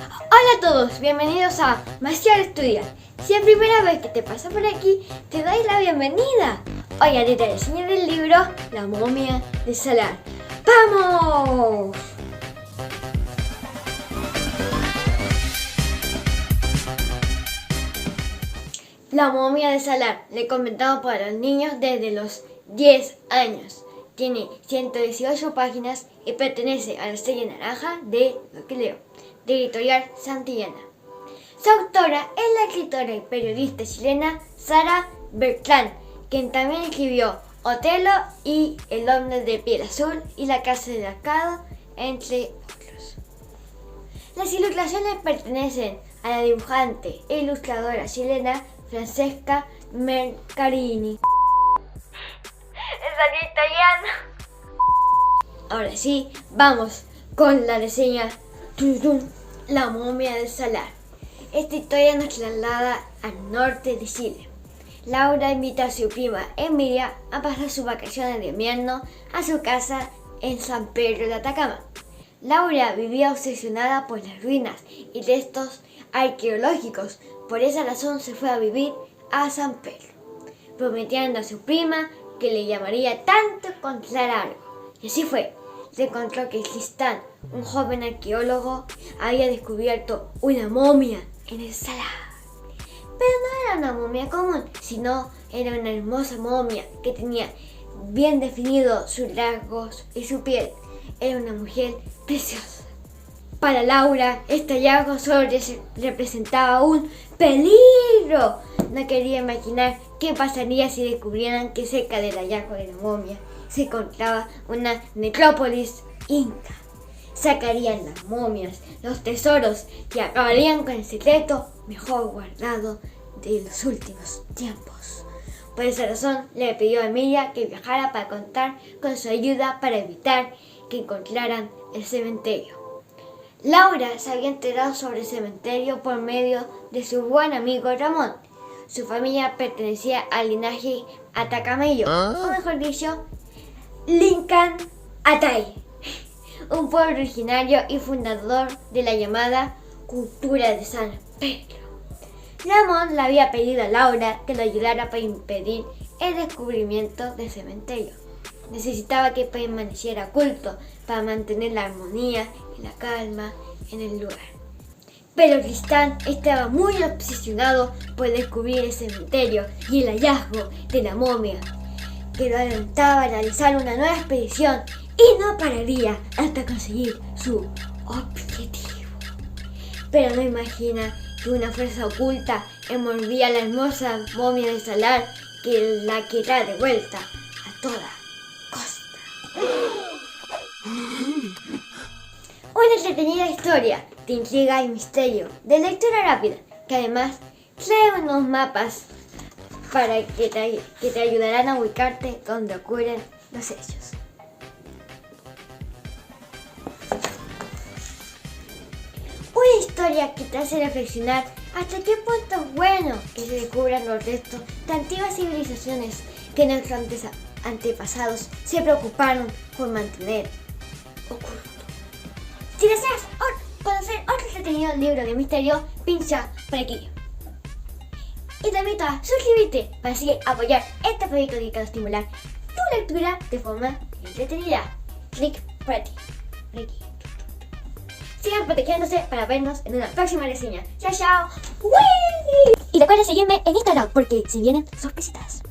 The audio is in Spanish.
Hola a todos, bienvenidos a Maciar Estudiar. Si es la primera vez que te pasa por aquí, te doy la bienvenida. Hoy haré la reseña del libro La momia de Salar. ¡Vamos! La momia de Salar, recomendado para los niños desde los 10 años. Tiene 118 páginas y pertenece a la serie naranja de Lo que leo, de Editorial Santillana. Su autora es la escritora y periodista chilena Sara Bertrand, quien también escribió Otelo y El hombre de piel azul y La casa del arcado, entre otros. Las ilustraciones pertenecen a la dibujante e ilustradora chilena Francesca Mercarini. ¡Es italiano! Ahora sí, vamos con la reseña. La momia de Salar. Esta historia nos traslada al norte de Chile. Laura invita a su prima Emilia a pasar sus vacaciones de invierno a su casa en San Pedro de Atacama. Laura vivía obsesionada por las ruinas y restos arqueológicos. Por esa razón se fue a vivir a San Pedro, prometiendo a su prima que le llamaría tanto encontrar algo. Y así fue. Se encontró que Tristán, un joven arqueólogo, había descubierto una momia en el salar. Pero no era una momia común, sino era una hermosa momia que tenía bien definidos sus rasgos y su piel. Era una mujer preciosa. Para Laura, este hallazgo solo representaba un peligro. No quería imaginar qué pasaría si descubrieran que cerca del hallazgo de la momia se encontraba una necrópolis inca. Sacarían las momias, los tesoros y acabarían con el secreto mejor guardado de los últimos tiempos. Por esa razón le pidió a Emilia que viajara para contar con su ayuda para evitar que encontraran el cementerio. Laura se había enterado sobre el cementerio por medio de su buen amigo Ramón. Su familia pertenecía al linaje Atacameño, o mejor dicho, Lincan Atay, un pueblo originario y fundador de la llamada cultura de San Pedro. Ramón le había pedido a Laura que lo ayudara para impedir el descubrimiento del cementerio. Necesitaba que permaneciera oculto para mantener la armonía y la calma en el lugar. Pero Tristán estaba muy obsesionado por descubrir el cementerio y el hallazgo de la momia, que lo alentaba a realizar una nueva expedición y no pararía hasta conseguir su objetivo. Pero no imagina que una fuerza oculta envolvía a la hermosa momia de Salar que la quería de vuelta a toda costa. Una entretenida historia de intriga y misterio, de lectura rápida, que además trae unos mapas para que te ayudarán a ubicarte donde ocurren los hechos. Una historia que te hace reflexionar hasta qué punto es bueno que se descubran los restos de antiguas civilizaciones que nuestros antepasados se preocuparon por mantener oculto. Si deseas conocer otro entretenido libro de misterio, pincha por aquí. Y te invito a suscribirte para así apoyar este proyecto dedicado a estimular tu lectura de forma entretenida. Clic por aquí. Sigan protegiéndose para vernos en una próxima reseña. ¡Chao, chao! ¡Wii! Y recuerda seguirme en Instagram porque se vienen sorpresitas.